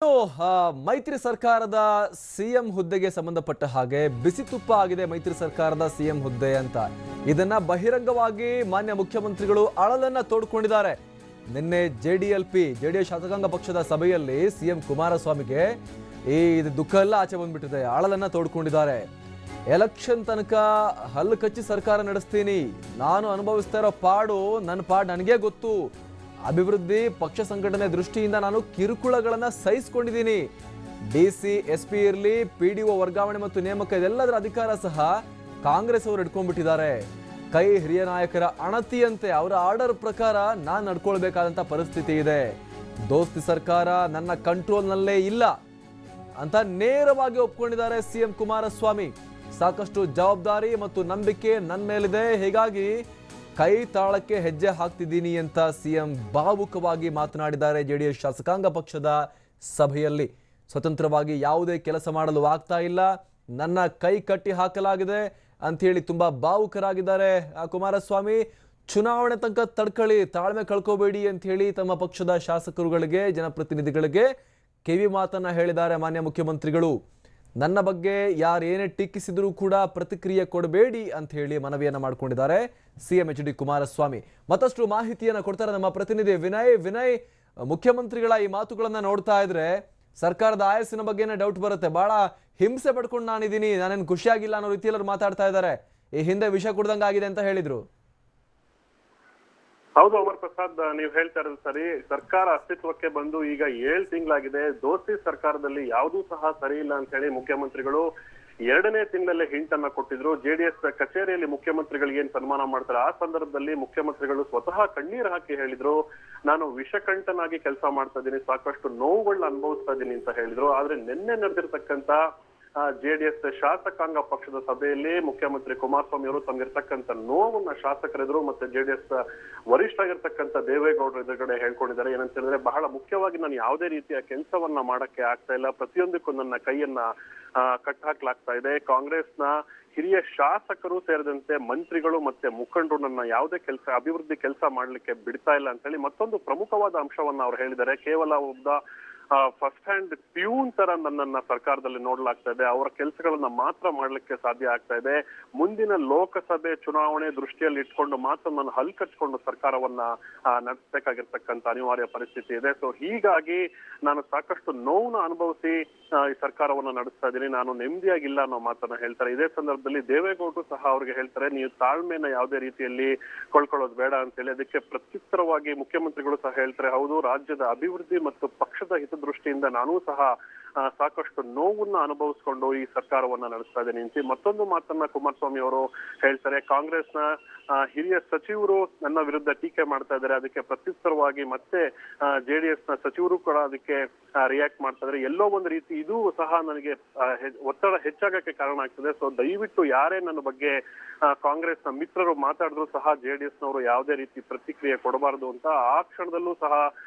ಇನ್ನು, ಮೈತ್ರಿ ಸರ್ಕಾರದ ಸಿಎಂ ಹುದ್ದೆಗೆ ಸಂಬಂಧಪಟ್ಟ ಹಾಗೆ ಬಿಸಿ ತುಪ್ಪ ಆಗಿದೆ ಮೈತ್ರಿ ಸರ್ಕಾರದ ಸಿಎಂ ಹುದ್ದೆ ಅಂತ. ಇದನ್ನ ಬಹಿರಂಗವಾಗಿ ಮಾನ್ಯ ಮುಖ್ಯಮಂತ್ರಿಗಳು ಅಳಲನ್ನ ತೋಡ್ಕೊಂಡಿದ್ದಾರೆ. ನಿನ್ನೆ ಜೆಡಿಎಸ್ ಶಾಸಕಾಂಗ ಪಕ್ಷದ ಸಭೆಯಲ್ಲಿ ಸಿಎಂ ಕುಮಾರಸ್ವಾಮಿಗೆ ಈ ದುಃಖ ಎಲ್ಲ ಆಚೆ ಬಂದ್ಬಿಟ್ಟಿದೆ. ಅಳಲನ್ನ ತೋಡ್ಕೊಂಡಿದ್ದಾರೆ. ಎಲೆಕ್ಷನ್ ತನಕ ಹಲ್ಲು ಕಚ್ಚಿ ಸರ್ಕಾರ ನಡೆಸ್ತೀನಿ, ನಾನು ಅನುಭವಿಸ್ತಾ ಇರೋ ಪಾಡು ನನ್ನ ಪಾಡು ನನಗೆ ಗೊತ್ತು, ಅಭಿವೃದ್ಧಿ ಪಕ್ಷ ಸಂಘಟನೆ ದೃಷ್ಟಿಯಿಂದ ನಾನು ಕಿರುಕುಳಗಳನ್ನ ಸಹಿಸಿಕೊಂಡಿದ್ದೀನಿ. ಡಿಸಿ ಎಸ್ಪಿ ಇರಲಿ, ಪಿಡಿಒ ವರ್ಗಾವಣೆ ಮತ್ತು ನೇಮಕ ಇದೆಲ್ಲದರ ಅಧಿಕಾರ ಸಹ ಕಾಂಗ್ರೆಸ್ ಅವರು ಇಟ್ಕೊಂಡ್ಬಿಟ್ಟಿದ್ದಾರೆ. ಕೈ ಹಿರಿಯ ನಾಯಕರ ಅಣತಿಯಂತೆ ಅವರ ಆರ್ಡರ್ ಪ್ರಕಾರ ನಾನು ನಡ್ಕೊಳ್ಬೇಕಾದಂತ ಪರಿಸ್ಥಿತಿ ಇದೆ. ದೋಸ್ತಿ ಸರ್ಕಾರ ನನ್ನ ಕಂಟ್ರೋಲ್ನಲ್ಲೇ ಇಲ್ಲ ಅಂತ ನೇರವಾಗಿ ಒಪ್ಕೊಂಡಿದ್ದಾರೆ ಸಿಎಂ ಕುಮಾರಸ್ವಾಮಿ. ಸಾಕಷ್ಟು ಜವಾಬ್ದಾರಿ ಮತ್ತು ನಂಬಿಕೆ ನನ್ನ ಮೇಲಿದೆ, ಹೀಗಾಗಿ ಕೈ ತಾಳಕ್ಕೆ ಹೆಜ್ಜೆ ಹಾಕ್ತಿದ್ದೀನಿ ಅಂತ ಸಿಎಂ ಭಾವುಕವಾಗಿ ಮಾತನಾಡಿದ್ದಾರೆ. ಜೆಡಿಎಸ್ ಶಾಸಕಾಂಗ ಪಕ್ಷದ ಸಭೆಯಲ್ಲಿ ಸ್ವತಂತ್ರವಾಗಿ ಯಾವುದೇ ಕೆಲಸ ಮಾಡಲು ಆಗ್ತಾ ಇಲ್ಲ, ನನ್ನ ಕೈ ಕಟ್ಟಿ ಹಾಕಲಾಗಿದೆ ಅಂತ ಹೇಳಿ ತುಂಬಾ ಭಾವುಕರಾಗಿದ್ದಾರೆ ಕುಮಾರಸ್ವಾಮಿ. ಚುನಾವಣೆ ತನಕ ತಡ್ಕೊಳ್ಳಿ, ತಾಳ್ಮೆ ಕಳ್ಕೋಬೇಡಿ ಅಂತ ಹೇಳಿ ತಮ್ಮ ಪಕ್ಷದ ಶಾಸಕರುಗಳಿಗೆ, ಜನಪ್ರತಿನಿಧಿಗಳಿಗೆ ಕಿವಿ ಮಾತನ್ನ ಹೇಳಿದ್ದಾರೆ ಮಾನ್ಯ ಮುಖ್ಯಮಂತ್ರಿಗಳು. ನನ್ನ ಬಗ್ಗೆ ಯಾರೇನೇ ಟೀಕಿಸಿದ್ರು ಕೂಡ ಪ್ರತಿಕ್ರಿಯೆ ಕೊಡಬೇಡಿ ಅಂತ ಹೇಳಿ ಮನವಿಯನ್ನ ಮಾಡಿಕೊಂಡಿದ್ದಾರೆ ಸಿಎಂ ಎಚ್ ಡಿ ಕುಮಾರಸ್ವಾಮಿ. ಮತ್ತಷ್ಟು ಮಾಹಿತಿಯನ್ನ ಕೊಡ್ತಾರೆ ನಮ್ಮ ಪ್ರತಿನಿಧಿ ವಿನಯ್. ಮುಖ್ಯಮಂತ್ರಿಗಳ ಈ ಮಾತುಗಳನ್ನ ನೋಡ್ತಾ ಇದ್ರೆ ಸರ್ಕಾರದ ಆಯಸ್ಸಿನ ಬಗ್ಗೆನೇ ಡೌಟ್ ಬರುತ್ತೆ. ಬಹಳ ಹಿಂಸೆ ಪಡ್ಕೊಂಡು ನಾನಿದ್ದೀನಿ, ನಾನೇನು ಖುಷಿಯಾಗಿಲ್ಲ ಅನ್ನೋ ರೀತಿಯಲ್ಲಿ ಮಾತಾಡ್ತಾ ಇದ್ದಾರೆ. ಈ ಹಿಂದೆ ವಿಷ ಕುಡ್ದಂಗಾಗಿದೆ ಅಂತ ಹೇಳಿದ್ರು. ಹೌದು ಅಮರ್ ಪ್ರಸಾದ್, ನೀವು ಹೇಳ್ತಾ ಇರೋದು ಸರಿ. ಸರ್ಕಾರ ಅಸ್ತಿತ್ವಕ್ಕೆ ಬಂದು ಈಗ 7 ತಿಂಗಳಾಗಿದೆ. ದೋಸ್ತಿ ಸರ್ಕಾರದಲ್ಲಿ ಯಾವುದೂ ಸಹ ಸರಿ ಇಲ್ಲ ಅಂತ ಹೇಳಿ ಮುಖ್ಯಮಂತ್ರಿಗಳು 2ನೇ ತಿಂಗಳಲ್ಲೇ ಹಿಂಟ್ ಅನ್ನ ಕೊಟ್ಟಿದ್ರು. ಜೆಡಿಎಸ್ ಕಚೇರಿಯಲ್ಲಿ ಮುಖ್ಯಮಂತ್ರಿಗಳಿಗೆ ಏನ್ ಸನ್ಮಾನ ಮಾಡ್ತಾರೆ ಆ ಸಂದರ್ಭದಲ್ಲಿ ಮುಖ್ಯಮಂತ್ರಿಗಳು ಸ್ವತಃ ಕಣ್ಣೀರ್ ಹಾಕಿ ಹೇಳಿದ್ರು, ನಾನು ವಿಷಕಂಠನಾಗಿ ಕೆಲಸ ಮಾಡ್ತಾ ಇದ್ದೀನಿ, ಸಾಕಷ್ಟು ನೋವುಗಳನ್ನ ಅನುಭವಿಸ್ತಾ ಇದ್ದೀನಿ ಅಂತ ಹೇಳಿದ್ರು. ಆದ್ರೆ ನಿನ್ನೆ ನಡೆದಿರ್ತಕ್ಕಂತ ಜೆಡಿಎಸ್ ಶಾಸಕಾಂಗ ಪಕ್ಷದ ಸಭೆಯಲ್ಲಿ ಮುಖ್ಯಮಂತ್ರಿ ಕುಮಾರಸ್ವಾಮಿ ಅವರು ತಮ್ಗಿರ್ತಕ್ಕಂಥ ನೋವನ್ನ ಶಾಸಕರೆದುರು ಮತ್ತೆ ಜೆಡಿಎಸ್ ವರಿಷ್ಠರಾಗಿರ್ತಕ್ಕಂಥ ದೇವೇಗೌಡರು ಎದುರುಗಡೆ ಹೇಳ್ಕೊಂಡಿದ್ದಾರೆ. ಏನಂತ ಹೇಳಿದ್ರೆ, ಬಹಳ ಮುಖ್ಯವಾಗಿ ನಾನು ಯಾವುದೇ ರೀತಿಯ ಕೆಲಸವನ್ನ ಮಾಡಕ್ಕೆ ಆಗ್ತಾ ಇಲ್ಲ, ಪ್ರತಿಯೊಂದಕ್ಕೂ ನನ್ನ ಕೈಯನ್ನ ಕಟ್ಟಾಕ್ಲಾಗ್ತಾ ಇದೆ. ಕಾಂಗ್ರೆಸ್ನ ಹಿರಿಯ ಶಾಸಕರು ಸೇರಿದಂತೆ ಮಂತ್ರಿಗಳು ಮತ್ತೆ ಮುಖಂಡರು ನನ್ನ ಯಾವುದೇ ಅಭಿವೃದ್ಧಿ ಕೆಲಸ ಮಾಡ್ಲಿಕ್ಕೆ ಬಿಡ್ತಾ ಇಲ್ಲ ಅಂತ ಹೇಳಿ ಮತ್ತೊಂದು ಪ್ರಮುಖವಾದ ಅಂಶವನ್ನ ಅವ್ರು ಹೇಳಿದ್ದಾರೆ. ಕೇವಲ ಒಬ್ಬ ಫಸ್ಟ್ ಹ್ಯಾಂಡ್ ಪ್ಯೂನ್ ತರ ನನ್ನನ್ನ ಸರ್ಕಾರದಲ್ಲಿ ನೋಡ್ಲಾಗ್ತಾ ಇದೆ, ಅವರ ಕೆಲಸಗಳನ್ನ ಮಾತ್ರ ಮಾಡ್ಲಿಕ್ಕೆ ಸಾಧ್ಯ ಆಗ್ತಾ ಇದೆ. ಮುಂದಿನ ಲೋಕಸಭೆ ಚುನಾವಣೆ ದೃಷ್ಟಿಯಲ್ಲಿ ಇಟ್ಕೊಂಡು ಮಾತ್ರ ನಾನು ಹಲ್ ಕಚ್ಕೊಂಡು ಸರ್ಕಾರವನ್ನ ನಡೆಸಬೇಕಾಗಿರ್ತಕ್ಕಂಥ ಅನಿವಾರ್ಯ ಪರಿಸ್ಥಿತಿ ಇದೆ. ಸೊ ಹೀಗಾಗಿ ನಾನು ಸಾಕಷ್ಟು ನೋವನ್ನ ಅನುಭವಿಸಿ ಈ ಸರ್ಕಾರವನ್ನ ನಡೆಸ್ತಾ ಇದ್ದೀನಿ, ನಾನು ನೆಮ್ಮದಿಯಾಗಿಲ್ಲ ಅನ್ನೋ ಮಾತನ್ನ ಹೇಳ್ತಾರೆ. ಇದೇ ಸಂದರ್ಭದಲ್ಲಿ ದೇವೇಗೌಡರು ಸಹ ಅವ್ರಿಗೆ ಹೇಳ್ತಾರೆ, ನೀವು ತಾಳ್ಮೆನ ಯಾವುದೇ ರೀತಿಯಲ್ಲಿ ಕೊಳ್ಕೊಳ್ಳೋದು ಬೇಡ ಅಂತ ಹೇಳಿ. ಅದಕ್ಕೆ ಪ್ರತ್ಯುತ್ತರವಾಗಿ ಮುಖ್ಯಮಂತ್ರಿಗಳು ಸಹ ಹೇಳ್ತಾರೆ, ಹೌದು, ರಾಜ್ಯದ ಅಭಿವೃದ್ಧಿ ಮತ್ತು ಪಕ್ಷದ ಹಿತದೃಷ್ಟಿಯಿಂದ ನಾನೂ ಸಹ ಸಾಕಷ್ಟು ನೋವನ್ನ ಅನುಭವಿಸ್ಕೊಂಡು ಈ ಸರ್ಕಾರವನ್ನ ನಡೆಸ್ತಾ ಇದ್ದೀನಿ ಅಂತ ಮತ್ತೊಂದು ಮಾತನ್ನ ಕುಮಾರಸ್ವಾಮಿ ಅವರು ಹೇಳ್ತಾರೆ. ಕಾಂಗ್ರೆಸ್ನ ಹಿರಿಯ ಸಚಿವರು ನನ್ನ ವಿರುದ್ಧ ಟೀಕೆ ಮಾಡ್ತಾ ಇದ್ದಾರೆ, ಅದಕ್ಕೆ ಪ್ರತ್ಯುತ್ತರವಾಗಿ ಮತ್ತೆ ಜೆಡಿಎಸ್ ನ ಸಚಿವರು ಕೂಡ ಅದಕ್ಕೆ ರಿಯಾಕ್ಟ್ ಮಾಡ್ತಾ ಇದ್ದಾರೆ. ಎಲ್ಲೋ ಒಂದು ರೀತಿ ಇದು ಸಹ ನನಗೆ ಒತ್ತಡ ಹೆಚ್ಚಾಗಕ್ಕೆ ಕಾರಣ ಆಗ್ತದೆ. ಸೊ ದಯವಿಟ್ಟು ಯಾರೇ ನನ್ನ ಬಗ್ಗೆ ಕಾಂಗ್ರೆಸ್ ನ ಮಿತ್ರರು ಮಾತಾಡಿದ್ರು ಸಹ ಜೆಡಿಎಸ್ ನವರು ಯಾವುದೇ ರೀತಿ ಪ್ರತಿಕ್ರಿಯೆ ಕೊಡಬಾರದು ಅಂತ ಆ ಕ್ಷಣದಲ್ಲೂ ಸಹ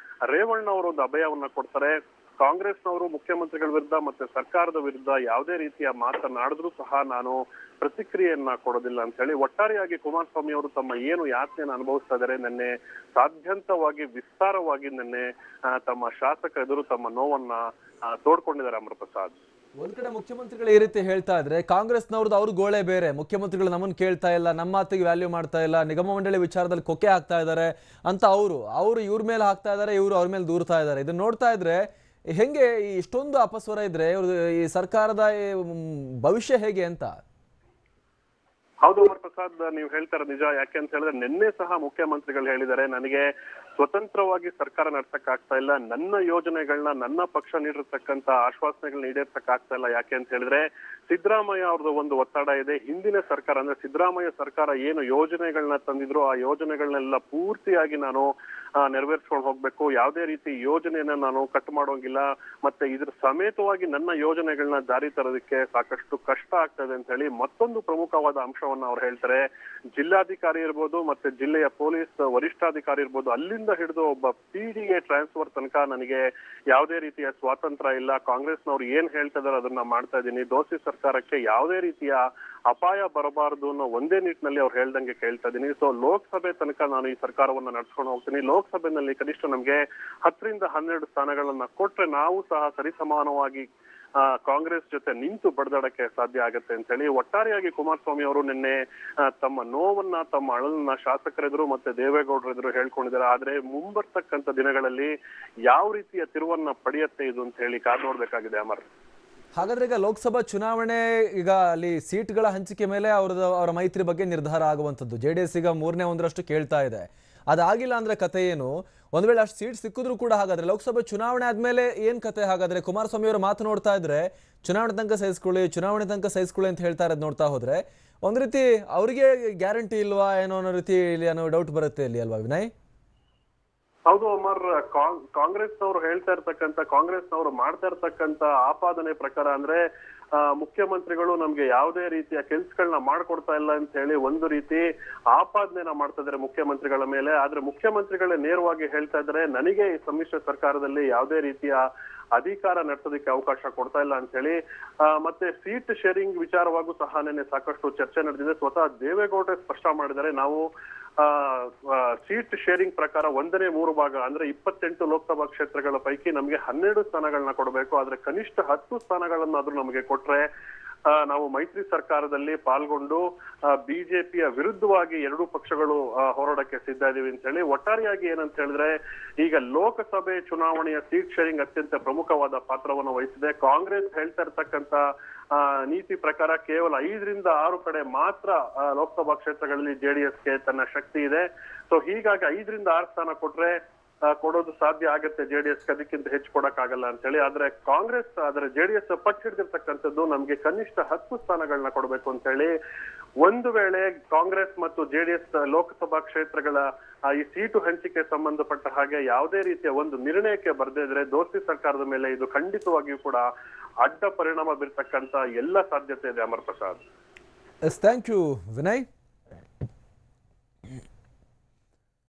ರೇವಣ್ಣ ಅವರು ಒಂದು ಅಭಯವನ್ನ ಕೊಡ್ತಾರೆ. ಕಾಂಗ್ರೆಸ್ನವರು ಮುಖ್ಯಮಂತ್ರಿಗಳ ವಿರುದ್ಧ ಮತ್ತೆ ಸರ್ಕಾರದ ವಿರುದ್ಧ ಯಾವುದೇ ರೀತಿಯ ಮಾತನಾಡಿದ್ರು ಸಹ ನಾನು ಪ್ರತಿಕ್ರಿಯೆಯನ್ನ ಕೊಡೋದಿಲ್ಲ ಅಂತ ಹೇಳಿ ಒಟ್ಟಾರೆಯಾಗಿ ಕುಮಾರಸ್ವಾಮಿ ಅವರು ತಮ್ಮ ಏನು ಯಾತನೆಯನ್ನು ಅನುಭವಿಸ್ತಾ ಇದ್ದಾರೆ ನಿನ್ನೆ ಸಾಧ್ಯಂತವಾಗಿ ವಿಸ್ತಾರವಾಗಿ ನಿನ್ನೆ ತಮ್ಮ ಶಾಸಕ ಎದುರು ತಮ್ಮ ನೋವನ್ನ ತೋಡ್ಕೊಂಡಿದ್ದಾರೆ. ಅಮರ್ ಪ್ರಸಾದ್, ಒಂದ್ ಕಡೆ ಮುಖ್ಯಮಂತ್ರಿಗಳು ಈ ರೀತಿ ಹೇಳ್ತಾ ಇದ್ರೆ ಕಾಂಗ್ರೆಸ್ನವ್ರದ್ದು ಅವ್ರ ಗೋಳೆ ಬೇರೆ. ಮುಖ್ಯಮಂತ್ರಿಗಳು ನಮ್ಮನ್ನು ಕೇಳ್ತಾ ಇಲ್ಲ, ನಮ್ಮ ಮಾತಿಗೆ ವ್ಯಾಲ್ಯೂ ಮಾಡ್ತಾ ಇಲ್ಲ, ನಿಗಮ ಮಂಡಳಿ ವಿಚಾರದಲ್ಲಿ ಕೊಕ್ಕೆ ಹಾಕ್ತಾ ಇದ್ದಾರೆ ಅಂತ ಅವರು ಇವ್ರ ಮೇಲೆ ಹಾಕ್ತಾ ಇದ್ದಾರೆ, ಇವರು ಅವ್ರ ಮೇಲೆ ದೂರ್ತಾ ಇದ್ದಾರೆ. ಇದನ್ನ ನೋಡ್ತಾ ಇದ್ರೆ ಹೆಂಗೆ ಇಷ್ಟೊಂದು ಅಪಸ್ವರ ಇದ್ರೆ ಈ ಸರ್ಕಾರದ ಭವಿಷ್ಯ ಹೇಗೆ ಅಂತ? ಹೌದು ಅಮರ್ ಪ್ರಸಾದ್, ನೀವು ಹೇಳ್ತಾರೆ ನಿಜ. ಯಾಕೆ ಅಂತ ಹೇಳಿದ್ರೆ ನಿನ್ನೆ ಸಹ ಮುಖ್ಯಮಂತ್ರಿಗಳು ಹೇಳಿದ್ದಾರೆ, ನನಗೆ ಸ್ವತಂತ್ರವಾಗಿ ಸರ್ಕಾರ ನಡ್ಸಕ್ ಆಗ್ತಾ ಇಲ್ಲ, ನನ್ನ ಯೋಜನೆಗಳನ್ನ ನನ್ನ ಪಕ್ಷ ನೀಡಿರ್ತಕ್ಕಂಥ ಆಶ್ವಾಸನೆಗಳನ್ನ ಈಡೇರ್ಸಕ್ ಆಗ್ತಾ ಇಲ್ಲ. ಯಾಕೆ ಅಂತ ಹೇಳಿದ್ರೆ ಸಿದ್ದರಾಮಯ್ಯ ಅವ್ರದ್ದು ಒಂದು ಒತ್ತಡ ಇದೆ. ಹಿಂದಿನ ಸರ್ಕಾರ ಅಂದ್ರೆ ಸಿದ್ದರಾಮಯ್ಯ ಸರ್ಕಾರ ಏನು ಯೋಜನೆಗಳನ್ನ ತಂದಿದ್ರು ಆ ಯೋಜನೆಗಳನ್ನೆಲ್ಲ ಪೂರ್ತಿಯಾಗಿ ನಾನು ನೆರವೇರಿಸ್ಕೊಂಡು ಹೋಗ್ಬೇಕು, ಯಾವುದೇ ರೀತಿ ಯೋಜನೆಯನ್ನ ನಾನು ಕಟ್ ಮಾಡೋಂಗಿಲ್ಲ, ಮತ್ತೆ ಇದ್ರ ಸಮೇತವಾಗಿ ನನ್ನ ಯೋಜನೆಗಳನ್ನ ಜಾರಿ ತರೋದಕ್ಕೆ ಸಾಕಷ್ಟು ಕಷ್ಟ ಆಗ್ತದೆ ಅಂತ ಹೇಳಿ ಮತ್ತೊಂದು ಪ್ರಮುಖವಾದ ಅಂಶವನ್ನ ಅವ್ರು ಹೇಳ್ತಾರೆ. ಜಿಲ್ಲಾಧಿಕಾರಿ ಇರ್ಬೋದು ಮತ್ತೆ ಜಿಲ್ಲೆಯ ಪೊಲೀಸ್ ವರಿಷ್ಠಾಧಿಕಾರಿ ಇರ್ಬೋದು, ಅಲ್ಲಿಂದ ಹಿಡಿದು ಒಬ್ಬ PDA ಟ್ರಾನ್ಸ್ಫರ್ ತನಕ ನನಗೆ ಯಾವುದೇ ರೀತಿಯ ಸ್ವಾತಂತ್ರ್ಯ ಇಲ್ಲ. ಕಾಂಗ್ರೆಸ್ನವ್ರು ಏನ್ ಹೇಳ್ತಾ ಇದಾರೆ ಅದನ್ನ ಮಾಡ್ತಾ ಇದ್ದೀನಿ. ದೋಸ್ತಿ ಸರ್ಕಾರಕ್ಕೆ ಯಾವುದೇ ರೀತಿಯ ಅಪಾಯ ಬರಬಾರದು ಅನ್ನೋ ಒಂದೇ ನಿಟ್ಟಿನಲ್ಲಿ ಅವ್ರು ಹೇಳ್ದಂಗೆ ಕೇಳ್ತಾ ಇದ್ದೀನಿ. ಸೊ ಲೋಕಸಭೆ ತನಕ ನಾನು ಈ ಸರ್ಕಾರವನ್ನ ನಡ್ಸ್ಕೊಂಡು ಹೋಗ್ತೀನಿ. ಲೋಕಸಭೆನಲ್ಲಿ ಕನಿಷ್ಠ ನಮ್ಗೆ 10 ರಿಂದ 12 ಸ್ಥಾನಗಳನ್ನ ಕೊಟ್ರೆ ನಾವು ಸಹ ಸರಿಸಮಾನವಾಗಿ ಕಾಂಗ್ರೆಸ್ ಜೊತೆ ನಿಂತು ಬಡದಾಡಕ್ಕೆ ಸಾಧ್ಯ ಆಗತ್ತೆ ಅಂತ ಹೇಳಿ ಒಟ್ಟಾರೆಯಾಗಿ ಕುಮಾರಸ್ವಾಮಿ ಅವರು ನಿನ್ನೆ ತಮ್ಮ ನೋವನ್ನ, ತಮ್ಮ ಅಳಲನ್ನ ಶಾಸಕರೆದುರು ಮತ್ತೆ ದೇವೇಗೌಡರೆದುರು ಹೇಳ್ಕೊಂಡಿದ್ದಾರೆ. ಆದ್ರೆ ಮುಂಬರ್ತಕ್ಕಂಥ ದಿನಗಳಲ್ಲಿ ಯಾವ ರೀತಿಯ ತಿರುವನ್ನ ಪಡೆಯತ್ತೆ ಇದು ಅಂತ ಹೇಳಿ ಕಾದ್ ನೋಡ್ಬೇಕಾಗಿದೆ ಅಮರ್. ಹಾಗಾದ್ರೆ ಈಗ ಲೋಕಸಭಾ ಚುನಾವಣೆ, ಈಗ ಅಲ್ಲಿ ಸೀಟ್ಗಳ ಹಂಚಿಕೆ ಮೇಲೆ ಅವರ ಮೈತ್ರಿ ಬಗ್ಗೆ ನಿರ್ಧಾರ ಆಗುವಂಥದ್ದು. JDS ಈಗ 1/3 ಕೇಳ್ತಾ ಇದೆ. ಅದಾಗಿಲ್ಲ ಅಂದ್ರೆ ಕತೆ ಏನು? ಒಂದ್ ವೇಳೆ ಅಷ್ಟು ಸೀಟ್ ಸಿಕ್ಕಿದ್ರು ಕೂಡ ಹಾಗಾದ್ರೆ ಲೋಕಸಭಾ ಚುನಾವಣೆ ಆದ್ಮೇಲೆ ಏನ್ ಕತೆ? ಹಾಗಾದ್ರೆ ಕುಮಾರಸ್ವಾಮಿ ಅವರು ಮಾತು ನೋಡ್ತಾ ಇದ್ರೆ ಚುನಾವಣೆ ತನಕ ಸಹಿಸ್ಕೊಳ್ಳಿ ಅಂತ ಹೇಳ್ತಾ ಇರೋದು ನೋಡ್ತಾ ಹೋದ್ರೆ ಒಂದ್ ರೀತಿ ಅವರಿಗೆ ಗ್ಯಾರಂಟಿ ಇಲ್ವಾ ಏನೋ ಅನ್ನೋ ರೀತಿ ಇಲ್ಲಿ ಅನ್ನೋ ಡೌಟ್ ಬರುತ್ತೆ ಇಲ್ಲಿ ಅಲ್ವಾ ವಿನಯ್? ಹೌದು ಅಮರ್, ಕಾಂಗ್ರೆಸ್ನವರು ಕಾಂಗ್ರೆಸ್ನವರು ಮಾಡ್ತಾ ಇರ್ತಕ್ಕಂತ ಆಪಾದನೆ ಪ್ರಕಾರ ಅಂದ್ರೆ ಮುಖ್ಯಮಂತ್ರಿಗಳು ನಮ್ಗೆ ಯಾವುದೇ ರೀತಿಯ ಕೆಲ್ಸಗಳನ್ನ ಮಾಡ್ಕೊಡ್ತಾ ಇಲ್ಲ ಅಂತ ಹೇಳಿ ಒಂದು ರೀತಿ ಆಪಾದನೆನ ಮಾಡ್ತಾ ಇದಾರೆ ಮುಖ್ಯಮಂತ್ರಿಗಳ ಮೇಲೆ. ಆದ್ರೆ ಮುಖ್ಯಮಂತ್ರಿಗಳೇ ನೇರವಾಗಿ ಹೇಳ್ತಾ ಇದ್ದಾರೆ, ನನಗೆ ಈ ಸಮ್ಮಿಶ್ರ ಸರ್ಕಾರದಲ್ಲಿ ಯಾವುದೇ ರೀತಿಯ ಅಧಿಕಾರ ನಡೆಸೋದಕ್ಕೆ ಅವಕಾಶ ಕೊಡ್ತಾ ಇಲ್ಲ ಅಂತ ಹೇಳಿ. ಮತ್ತೆ ಸೀಟ್ ಶೇರಿಂಗ್ ವಿಚಾರವಾಗೂ ಸಹ ನಿನ್ನೆ ಸಾಕಷ್ಟು ಚರ್ಚೆ ನಡೆದಿದೆ. ಸ್ವತಃ ದೇವೇಗೌಡ ಸ್ಪಷ್ಟ ಮಾಡಿದ್ದಾರೆ, ನಾವು ಸೀಟ್ ಶೇರಿಂಗ್ ಪ್ರಕಾರ 1/3 ಭಾಗ ಅಂದ್ರೆ 28 ಲೋಕಸಭಾ ಕ್ಷೇತ್ರಗಳ ಪೈಕಿ ನಮ್ಗೆ 12 ಸ್ಥಾನಗಳನ್ನ ಕೊಡಬೇಕು. ಆದ್ರೆ ಕನಿಷ್ಠ 10 ಸ್ಥಾನಗಳನ್ನಾದ್ರೂ ನಮಗೆ ಕೊಟ್ರೆ ನಾವು ಮೈತ್ರಿ ಸರ್ಕಾರದಲ್ಲಿ ಪಾಲ್ಗೊಂಡು ಬಿಜೆಪಿಯ ವಿರುದ್ಧವಾಗಿ ಎರಡೂ ಪಕ್ಷಗಳು ಹೋರಾಡಕ್ಕೆ ಸಿದ್ಧ ಇದೀವಿ ಅಂತ ಹೇಳಿ. ಒಟ್ಟಾರೆಯಾಗಿ ಏನಂತ ಹೇಳಿದ್ರೆ ಈಗ ಲೋಕಸಭೆ ಚುನಾವಣೆಯ ಸೀಟ್ ಶೇರಿಂಗ್ ಅತ್ಯಂತ ಪ್ರಮುಖವಾದ ಪಾತ್ರವನ್ನು ವಹಿಸಿದೆ. ಕಾಂಗ್ರೆಸ್ ಹೇಳ್ತಾ ಇರ್ತಕ್ಕಂತ ನೀತಿ ಪ್ರಕಾರ ಕೇವಲ 5 ರಿಂದ 6 ಕಡೆ ಮಾತ್ರ ಲೋಕಸಭಾ ಕ್ಷೇತ್ರಗಳಲ್ಲಿ JDSಗೆ ತನ್ನ ಶಕ್ತಿ ಇದೆ. ಸೊ ಹೀಗಾಗಿ 5 ರಿಂದ 6 ಸ್ಥಾನ ಕೊಡೋದು ಸಾಧ್ಯ ಆಗತ್ತೆ JDS, ಅದಕ್ಕಿಂತ ಹೆಚ್ಚು ಕೊಡಕ್ಕಾಗಲ್ಲ ಅಂತ ಹೇಳಿ. ಆದ್ರೆ JDS ಪಟ್ಟು ಹಿಡಿದಿರ್ತಕ್ಕಂಥದ್ದು ನಮ್ಗೆ ಕನಿಷ್ಠ 10 ಸ್ಥಾನಗಳನ್ನ ಕೊಡಬೇಕು ಅಂತ ಹೇಳಿ. ಒಂದು ವೇಳೆ ಕಾಂಗ್ರೆಸ್ ಮತ್ತು JDS ಲೋಕಸಭಾ ಕ್ಷೇತ್ರಗಳ ಈ ಸೀಟು ಹಂಚಿಕೆ ಸಂಬಂಧಪಟ್ಟ ಹಾಗೆ ಯಾವುದೇ ರೀತಿಯ ಒಂದು ನಿರ್ಣಯಕ್ಕೆ ಬರ್ದೇ ಇದ್ರೆ ದೋಸ್ತಿ ಸರ್ಕಾರದ ಮೇಲೆ ಇದು ಖಂಡಿತವಾಗಿಯೂ ಕೂಡ ಅಡ್ಡ ಪರಿಣಾಮ ಬೀರ್ತಕ್ಕಂತ ಎಲ್ಲ ಸಾಧ್ಯತೆ ಇದೆ ಅಮರ್ ಪ್ರಸಾದ್. Thank you Vinay.